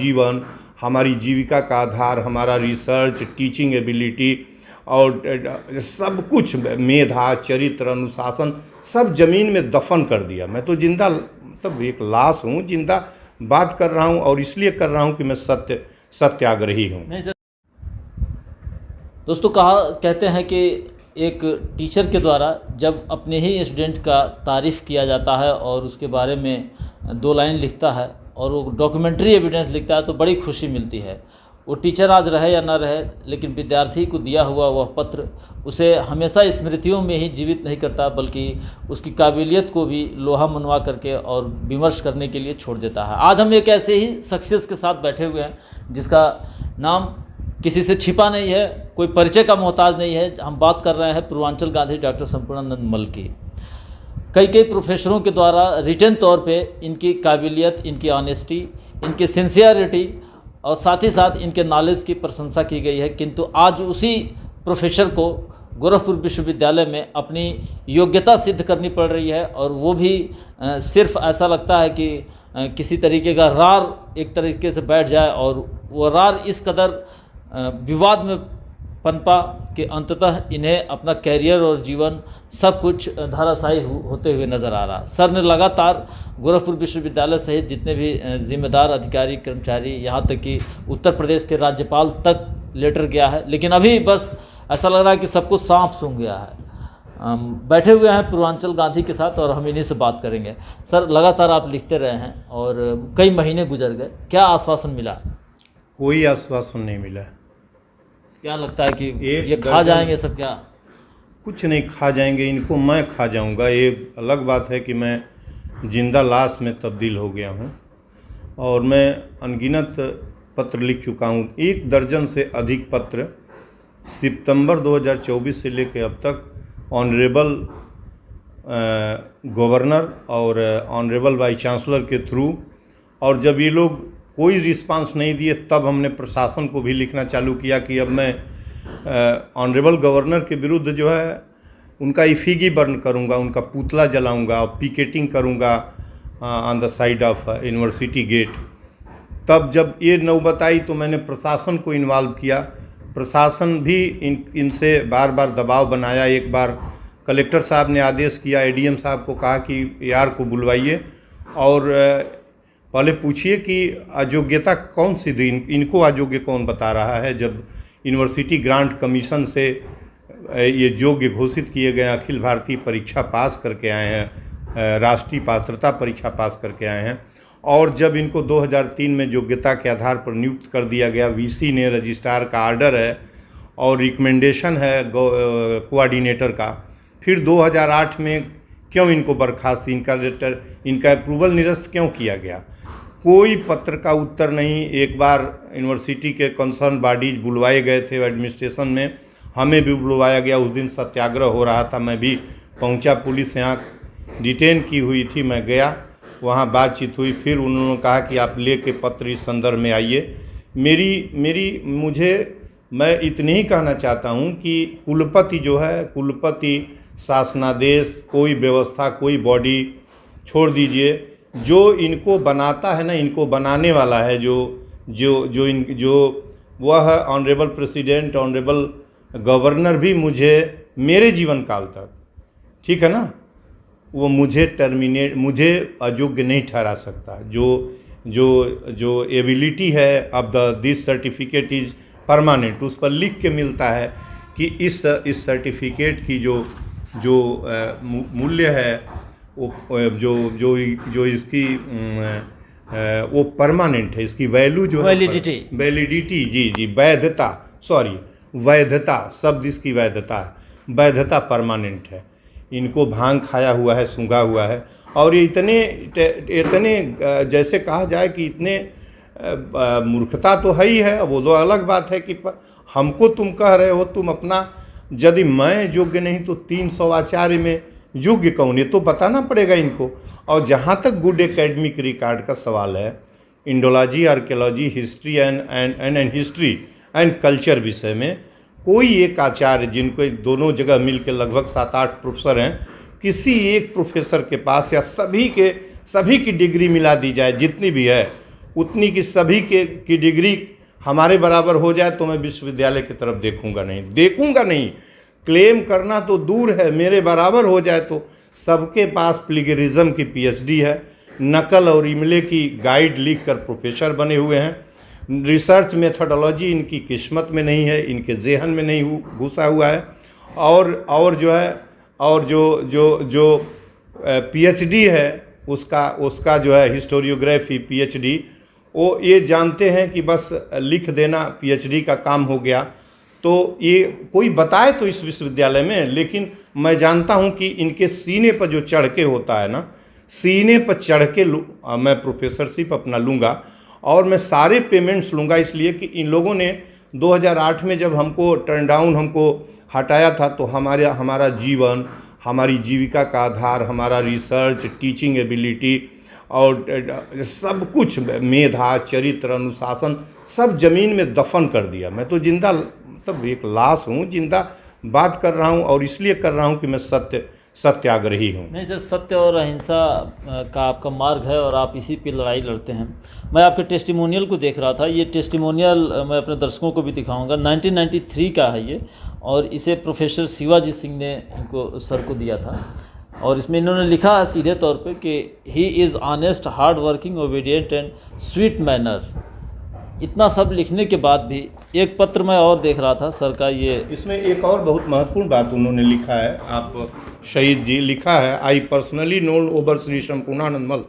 जीवन, हमारी जीविका का आधार, हमारा रिसर्च, टीचिंग एबिलिटी और सब कुछ, मेधा, चरित्र, अनुशासन, सब ज़मीन में दफन कर दिया। मैं तो जिंदा, मतलब एक लाश हूँ, जिंदा बात कर रहा हूँ और इसलिए कर रहा हूँ कि मैं सत्याग्रही हूँ। दोस्तों, कहते हैं कि एक टीचर के द्वारा जब अपने ही स्टूडेंट का तारीफ़ किया जाता है और उसके बारे में 2 लाइन लिखता है और वो डॉक्यूमेंट्री एविडेंस लिखता है तो बड़ी खुशी मिलती है। वो टीचर आज रहे या ना रहे, लेकिन विद्यार्थी को दिया हुआ वह पत्र उसे हमेशा स्मृतियों में ही जीवित नहीं करता, बल्कि उसकी काबिलियत को भी लोहा मनवा करके और विमर्श करने के लिए छोड़ देता है। आज हम एक ऐसे ही शख्सियत के साथ बैठे हुए हैं जिसका नाम किसी से छिपा नहीं है, कोई परिचय का मोहताज नहीं है। हम बात कर रहे हैं पूर्वांचल गांधी डॉक्टर संपूर्णानंद मल की। कई प्रोफेसरों के द्वारा रिटन तौर पे इनकी काबिलियत, इनकी ऑनेस्टी, इनकी सिंसियरिटी और साथ ही साथ इनके नॉलेज की प्रशंसा की गई है। किंतु आज उसी प्रोफेसर को गोरखपुर विश्वविद्यालय में अपनी योग्यता सिद्ध करनी पड़ रही है, और वो भी सिर्फ ऐसा लगता है कि किसी तरीके का रार एक तरीके से बैठ जाए, और वो रार इस कदर विवाद में पनपा कि अंततः इन्हें अपना कैरियर और जीवन सब कुछ धाराशायी होते हुए नज़र आ रहा। सर ने लगातार गोरखपुर विश्वविद्यालय सहित जितने भी जिम्मेदार अधिकारी, कर्मचारी, यहाँ तक कि उत्तर प्रदेश के राज्यपाल तक लेटर गया है, लेकिन अभी बस ऐसा लग रहा है कि सब कुछ सांप सूंघ गया है। बैठे हुए हैं पूर्वांचल गांधी के साथ और हम इन्हीं से बात करेंगे। सर, लगातार आप लिखते रहे हैं और कई महीने गुजर गए, क्या आश्वासन मिला? कोई आश्वासन नहीं मिला। क्या लगता है कि ये खा जाएंगे सब? क्या कुछ नहीं खा जाएंगे, इनको मैं खा जाऊंगा। ये अलग बात है कि मैं जिंदा लाश में तब्दील हो गया हूँ और मैं अनगिनत पत्र लिख चुका हूँ। 1 दर्जन से अधिक पत्र सितंबर 2024 से लेकर अब तक ऑनरेबल गवर्नर और ऑनरेबल वाइस चांसलर के थ्रू, और जब ये लोग कोई रिस्पांस नहीं दिए तब हमने प्रशासन को भी लिखना चालू किया कि अब मैं ऑनरेबल गवर्नर के विरुद्ध जो है उनका इफिगी बर्न करूंगा, उनका पुतला जलाऊंगा और पिकेटिंग करूंगा on the side of university gate. तब जब ये नौबत आई तो मैंने प्रशासन को इन्वॉल्व किया। प्रशासन भी इनसे बार बार दबाव बनाया। एक बार कलेक्टर साहब ने आदेश किया, एडीएम साहब को कहा कि यार को बुलवाइए और पहले पूछिए कि अयोग्यता कौन सी दी, इनको अयोग्य कौन बता रहा है। जब यूनिवर्सिटी ग्रांट कमीशन से ये योग्य घोषित किए गए, अखिल भारतीय परीक्षा पास करके आए हैं, राष्ट्रीय पात्रता परीक्षा पास करके आए हैं, और जब इनको 2003 में योग्यता के आधार पर नियुक्त कर दिया गया, वीसी ने, रजिस्ट्रार का आर्डर है और रिकमेंडेशन है कोऑर्डिनेटर का, फिर 2008 में क्यों इनको बर्खास्त, इनका अप्रूवल निरस्त क्यों किया गया? कोई पत्र का उत्तर नहीं। एक बार यूनिवर्सिटी के कंसर्न बॉडीज बुलवाए गए थे एडमिनिस्ट्रेशन में, हमें भी बुलवाया गया। उस दिन सत्याग्रह हो रहा था, मैं भी पहुंचा, पुलिस यहाँ डिटेन की हुई थी, मैं गया, वहाँ बातचीत हुई। फिर उन्होंने कहा कि आप ले के पत्र इस संदर्भ में आइए। मैं इतनी ही कहना चाहता हूँ कि कुलपति जो है, कुलपति, शासनादेश, कोई व्यवस्था, कोई बॉडी छोड़ दीजिए, जो इनको बनाता है ना, इनको बनाने वाला है जो वह ऑनरेबल प्रेसिडेंट, ऑनरेबल गवर्नर भी मुझे मेरे जीवन काल तक, ठीक है ना, वो मुझे अयोग्य नहीं ठहरा सकता। जो एबिलिटी है अब दिस सर्टिफिकेट इज़ परमानेंट, उस पर लिख के मिलता है कि इस सर्टिफिकेट की जो मूल्य है, जो इसकी वो परमानेंट है, इसकी वैल्यू जो है, वैलिडिटी, जी, वैधता शब्द इसकी वैधता परमानेंट है। इनको भांग खाया हुआ है, सूंघा हुआ है, और ये इतने जैसे कहा जाए कि इतने मूर्खता तो है ही है। वो तो अलग बात है कि हमको तुम कह रहे हो, तुम अपना, यदि मैं योग्य नहीं तो 300 आचार्य में योग्य कौन, ये तो बताना पड़ेगा इनको। और जहाँ तक गुड एकेडमिक रिकॉर्ड का सवाल है, Indology, archaeology, history and culture विषय में कोई एक आचार्य, जिनको दोनों जगह मिलकर लगभग 7-8 प्रोफेसर हैं, किसी एक प्रोफेसर के पास या सभी की डिग्री मिला दी जाए, जितनी भी है, उतनी की सभी की डिग्री हमारे बराबर हो जाए तो मैं विश्वविद्यालय की तरफ देखूंगा नहीं। क्लेम करना तो दूर है, मेरे बराबर हो जाए तो। सबके पास प्लेगरिज्म की पीएचडी है, नकल और इमले की गाइड लिख कर प्रोफेसर बने हुए हैं। रिसर्च मेथोडोलॉजी इनकी किस्मत में नहीं है, इनके जेहन में नहीं घुसा हुआ है। और जो है, और जो पीएचडी है उसका जो है हिस्टोरियोग्राफी पीएचडी, वो ये जानते हैं कि बस लिख देना पीएचडी का काम हो गया। तो ये कोई बताए तो इस विश्वविद्यालय में, लेकिन मैं जानता हूँ कि इनके सीने पर जो चढ़ के होता है ना, सीने पर चढ़ के मैं प्रोफेसरशिप अपना लूँगा और मैं सारे पेमेंट्स लूँगा। इसलिए कि इन लोगों ने 2008 में जब हमको टर्न डाउन हमको हटाया था तो हमारा जीवन, हमारी जीविका का आधार, हमारा रिसर्च, टीचिंग एबिलिटी और सब कुछ, मेधा, चरित्र, अनुशासन, सब जमीन में दफन कर दिया। मैं तो जिंदा, मतलब एक लाश हूँ, जिंदा बात कर रहा हूँ और इसलिए कर रहा हूँ कि मैं सत्याग्रही हूँ। नहीं, जब सत्य और अहिंसा का आपका मार्ग है और आप इसी पे लड़ाई लड़ते हैं। मैं आपके टेस्टिमोनियल को देख रहा था, ये टेस्टिमोनियल मैं अपने दर्शकों को भी दिखाऊंगा। 1993 का है ये, और इसे प्रोफेसर शिवाजी सिंह ने इनको सर को दिया था। और इसमें इन्होंने लिखा है सीधे तौर पे कि he is honest, hard working, obedient and sweet manner. इतना सब लिखने के बाद भी एक पत्र मैं और देख रहा था सर का, ये इसमें एक और बहुत महत्वपूर्ण बात उन्होंने लिखा है, आप शहीद जी, लिखा है, I personally known over Shri Sampurnanand मल।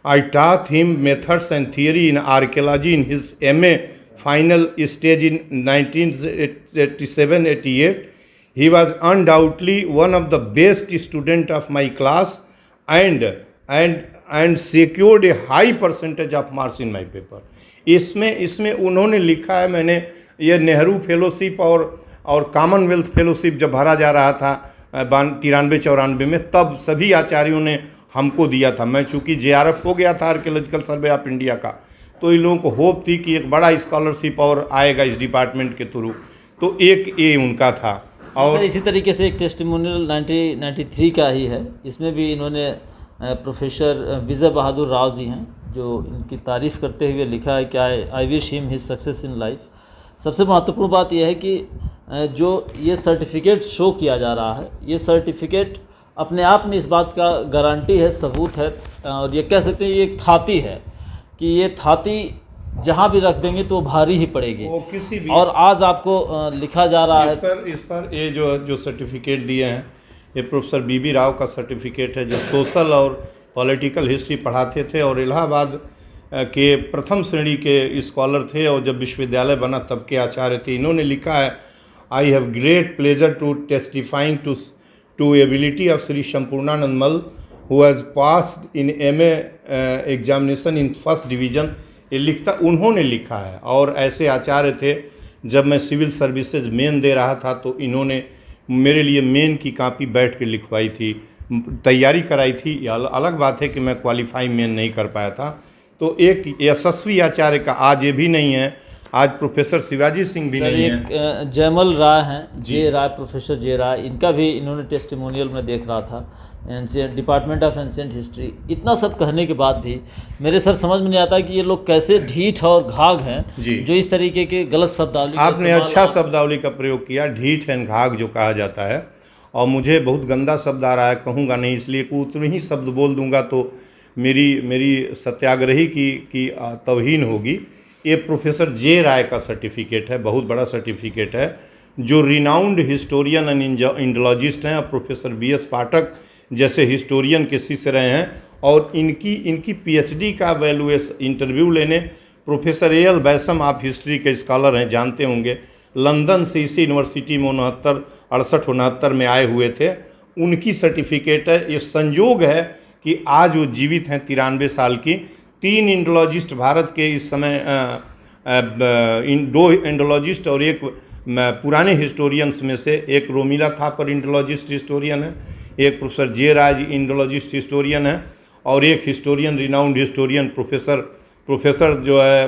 आई taught him methods and theory in archaeology in his MA final stage in 1987-88. He was undoubtedly one of the best student of my class and secured a high percentage of marks in my paper. इसमें उन्होंने लिखा है, मैंने ये Nehru fellowship और Commonwealth fellowship जब भरा जा रहा था 93-94 में, तब सभी आचार्यों ने हमको दिया था। मैं चूँकि JRF हो गया था आर्कियोलॉजिकल सर्वे ऑफ इंडिया का, तो इन लोगों को होप थी कि एक बड़ा स्कॉलरशिप और आएगा इस डिपार्टमेंट के थ्रू, तो एक ये उनका था। और इसी तरीके से एक टेस्टिमोनियल 1993 का ही है, इसमें भी इन्होंने प्रोफेसर विजय बहादुर राव जी हैं जो इनकी तारीफ़ करते हुए लिखा है कि I wish him his success in life. सबसे महत्वपूर्ण बात यह है कि जो ये सर्टिफिकेट शो किया जा रहा है, ये सर्टिफिकेट अपने आप में इस बात का गारंटी है, सबूत है, और ये कह सकते हैं ये एक थाती है कि ये थाती जहाँ भी रख देंगे तो भारी ही पड़ेगी। वो किसी भी, और आज आपको लिखा जा रहा है इस पर ये जो सर्टिफिकेट दिए हैं, ये प्रोफेसर BB राव का सर्टिफिकेट है, जो सोशल और पॉलिटिकल हिस्ट्री पढ़ाते थे और इलाहाबाद के प्रथम श्रेणी के स्कॉलर थे, और जब विश्वविद्यालय बना तब के आचार्य थे। इन्होंने लिखा है, I have great pleasure to testifying to ability of Shri Sampurnanand Mal who has passed in MA examination in first division. ये उन्होंने लिखा है। और ऐसे आचार्य थे, जब मैं सिविल सर्विसेज मेन दे रहा था तो इन्होंने मेरे लिए मेन की कॉपी बैठ के लिखवाई थी, तैयारी कराई थी। अलग बात है कि मैं क्वालिफाई मेन नहीं कर पाया था। तो एक यशस्वी आचार्य का आज ये भी नहीं है, आज प्रोफेसर शिवाजी सिंह भी नहीं है। एक जयमल राय हैं, जे राय, प्रोफेसर जे राय, इनका भी इन्होंने टेस्टिमोनियल में देख रहा था, डिपार्टमेंट ऑफ एंशिएंट हिस्ट्री। इतना सब कहने के बाद भी मेरे सर समझ में नहीं आता कि ये लोग कैसे ढीठ और घाघ हैं जो इस तरीके के गलत शब्दावली। आपने अच्छा शब्दावली का प्रयोग किया, ढीठ एंड घाघ जो कहा जाता है, और मुझे बहुत गंदा शब्द आ रहा है, कहूँगा नहीं, इसलिए कि उतने ही शब्द बोल दूंगा तो मेरी सत्याग्रही की तौहीन होगी। ये प्रोफेसर जे राय का सर्टिफिकेट है, बहुत बड़ा सर्टिफिकेट है, जो रिनाउंड हिस्टोरियन एंड इंडोलॉजिस्ट हैं, और प्रोफेसर BS पाठक जैसे हिस्टोरियन के शिष्य रहे हैं। और इनकी PhD का वैल्यूएशन इंटरव्यू लेने प्रोफेसर AL बैसम, आप हिस्ट्री के स्कॉलर हैं, जानते होंगे, लंदन से इसी यूनिवर्सिटी में 69-69 में आए हुए थे, उनकी सर्टिफिकेट है। ये संयोग है कि आज वो जीवित हैं, 93 साल की। 3 इंडोलॉजिस्ट भारत के इस समय, 2 इंडोलॉजिस्ट और एक पुराने हिस्टोरियंस में से एक रोमिला थापर इंडोलॉजिस्ट हिस्टोरियन है, एक प्रोफेसर जे राज इंडोलॉजिस्ट हिस्टोरियन है, और एक हिस्टोरियन, रिनाउंड हिस्टोरियन प्रोफेसर जो है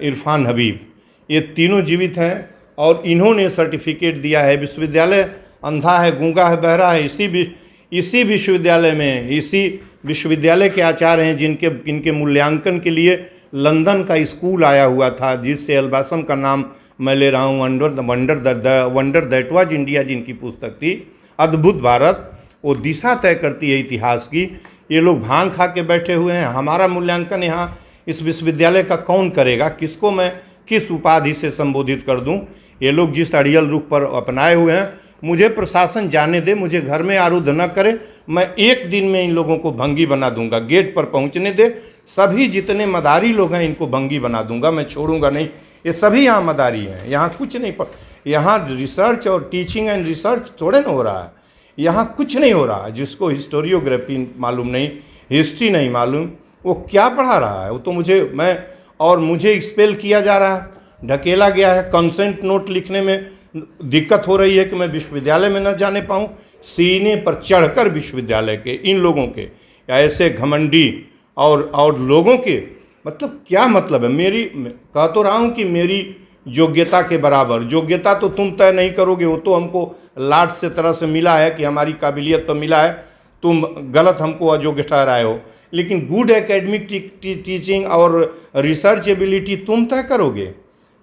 इरफान हबीब। ये तीनों जीवित हैं और इन्होंने सर्टिफिकेट दिया है। विश्वविद्यालय अंधा है, गूंगा है, बहरा है, इसी विश्वविद्यालय में, इसी विश्वविद्यालय के आचार्य हैं इनके मूल्यांकन के लिए लंदन का स्कूल आया हुआ था, जिससे एल्बासम का नाम मैं ले रहा हूँ, वंडर दैट वाज इंडिया जिनकी पुस्तक थी, अद्भुत भारत, वो दिशा तय करती है इतिहास की। ये लोग भांग खा के बैठे हुए हैं। हमारा मूल्यांकन यहाँ इस विश्वविद्यालय का कौन करेगा? किसको मैं किस उपाधि से संबोधित कर दूं? ये लोग जिस अड़ियल रुख पर अपनाए हुए हैं, मुझे प्रशासन जाने दे, मुझे घर में आरूढ़ न करे, मैं एक दिन में इन लोगों को भंगी बना दूंगा। गेट पर पहुंचने दे, सभी जितने मदारी लोग हैं इनको भंगी बना दूंगा, मैं छोड़ूंगा नहीं। ये सभी यहाँ मदारी हैं, यहाँ कुछ नहीं यहाँ रिसर्च और टीचिंग एंड रिसर्च थोड़े ना हो रहा है, यहाँ कुछ नहीं हो रहा है। जिसको हिस्टोरियोग्राफी मालूम नहीं, हिस्ट्री नहीं मालूम, वो क्या पढ़ा रहा है? वो तो मुझे एक्सपेल किया जा रहा है, ढकेला गया है। कंसेंट नोट लिखने में दिक्कत हो रही है कि मैं विश्वविद्यालय में न जाने पाऊँ। सीने पर चढ़कर विश्वविद्यालय के इन लोगों के या ऐसे घमंडी और लोगों के मतलब क्या मतलब है? कह तो रहा हूँ कि मेरी योग्यता के बराबर, योग्यता तो तुम तय नहीं करोगे, वो तो हमको लाट से तरह से मिला है कि हमारी काबिलियत पर मिला है, तुम गलत हमको अयोग्य ठहराए हो। लेकिन गुड एकेडमिक टीचिंग और रिसर्च एबिलिटी तुम तय करोगे।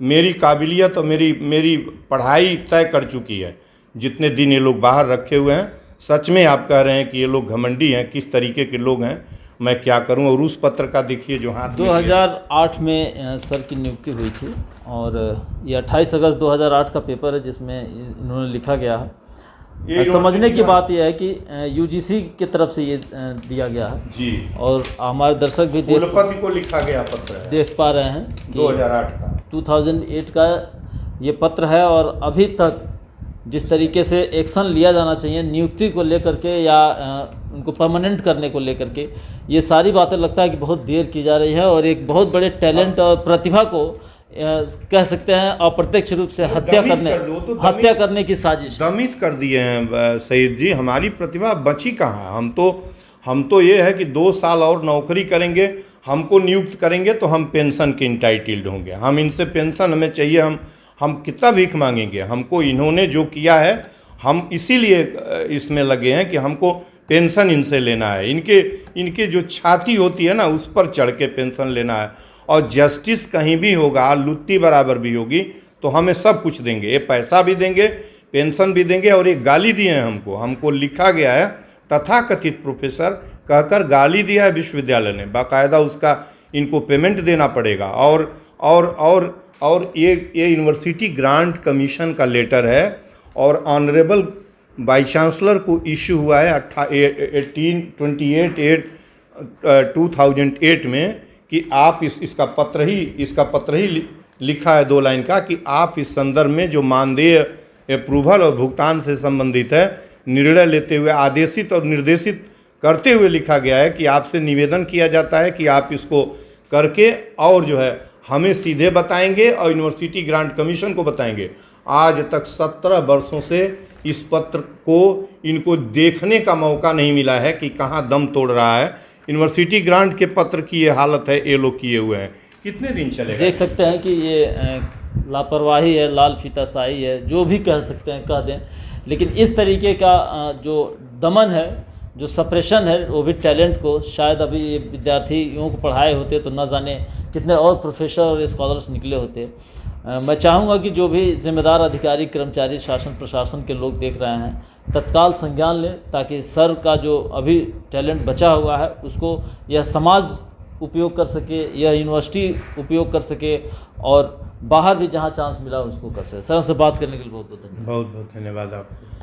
मेरी काबिलियत और मेरी पढ़ाई तय कर चुकी है। जितने दिन ये लोग बाहर रखे हुए हैं, सच में आप कह रहे हैं कि ये लोग घमंडी हैं, किस तरीके के लोग हैं, मैं क्या करूं। और उस पत्र का देखिए जो हाथ 2008 में सर की नियुक्ति हुई थी और ये 28 अगस्त 2008 का पेपर है जिसमें इन्होंने लिखा गया है। समझने की बात यह है कि यूजीसी की तरफ से ये दिया गया है जी, और हमारे दर्शक भी कुलपति को लिखा गया पत्र है, देख पा रहे हैं 2008 का ये पत्र है। और अभी तक जिस तरीके से एक्शन लिया जाना चाहिए नियुक्ति को लेकर के या उनको परमानेंट करने को लेकर के, ये सारी बातें लगता है कि बहुत देर की जा रही है और एक बहुत बड़े टैलेंट और प्रतिभा को कह सकते हैं अप्रत्यक्ष रूप से हत्या करने की साजिश दमित कर दिए हैं सईद जी। हमारी प्रतिभा बची कहाँ? हम तो ये है कि 2 साल और नौकरी करेंगे, हमको नियुक्त करेंगे तो हम पेंशन के इंटाइटल्ड होंगे। हम इनसे पेंशन हमें चाहिए, हम कितना भीख मांगेंगे? हमको इन्होंने जो किया है, हम इसीलिए इसमें लगे हैं कि हमको पेंशन इनसे लेना है। इनके जो छाती होती है ना, उस पर चढ़ के पेंशन लेना है। और जस्टिस कहीं भी होगा, लुत्ती बराबर भी होगी तो हमें सब कुछ देंगे, ये पैसा भी देंगे, पेंशन भी देंगे। और एक गाली दिए हैं हमको लिखा गया है तथाकथित प्रोफेसर कहकर गाली दिया है विश्वविद्यालय ने, बाकायदा उसका इनको पेमेंट देना पड़ेगा। और ये यूनिवर्सिटी ग्रांट कमीशन का लेटर है और ऑनरेबल वाइस चांसलर को इश्यू हुआ है 2008 में कि आप इसका पत्र ही लिखा है 2 लाइन का कि आप इस संदर्भ में जो मानदेय अप्रूवल और भुगतान से संबंधित है निर्णय लेते हुए आदेशित और निर्देशित करते हुए लिखा गया है कि आपसे निवेदन किया जाता है कि आप इसको करके और जो है हमें सीधे बताएंगे और यूनिवर्सिटी ग्रांट कमीशन को बताएंगे। आज तक 17 वर्षों से इस पत्र को इनको देखने का मौका नहीं मिला है कि कहाँ दम तोड़ रहा है। यूनिवर्सिटी ग्रांट के पत्र की ये हालत है, ये लोग किए हुए हैं। कितने दिन चलेगा? देख सकते हैं कि ये लापरवाही है, लाल फीताशाही है, जो भी कह सकते हैं कह दें। लेकिन इस तरीके का जो दमन है, जो सप्रेशन है, वो भी टैलेंट को शायद अभी ये विद्यार्थियों को पढ़ाए होते तो न जाने कितने और प्रोफेसर और स्कॉलर्स निकले होते। मैं चाहूँगा कि जो भी जिम्मेदार अधिकारी, कर्मचारी, शासन प्रशासन के लोग देख रहे हैं तत्काल संज्ञान लें, ताकि सर का जो अभी टैलेंट बचा हुआ है उसको यह समाज उपयोग कर सके, यह यूनिवर्सिटी उपयोग कर सके और बाहर भी जहाँ चांस मिला उसको कर सके। सर से बात करने के लिए बहुत बहुत धन्यवाद। बहुत बहुत धन्यवाद आपको।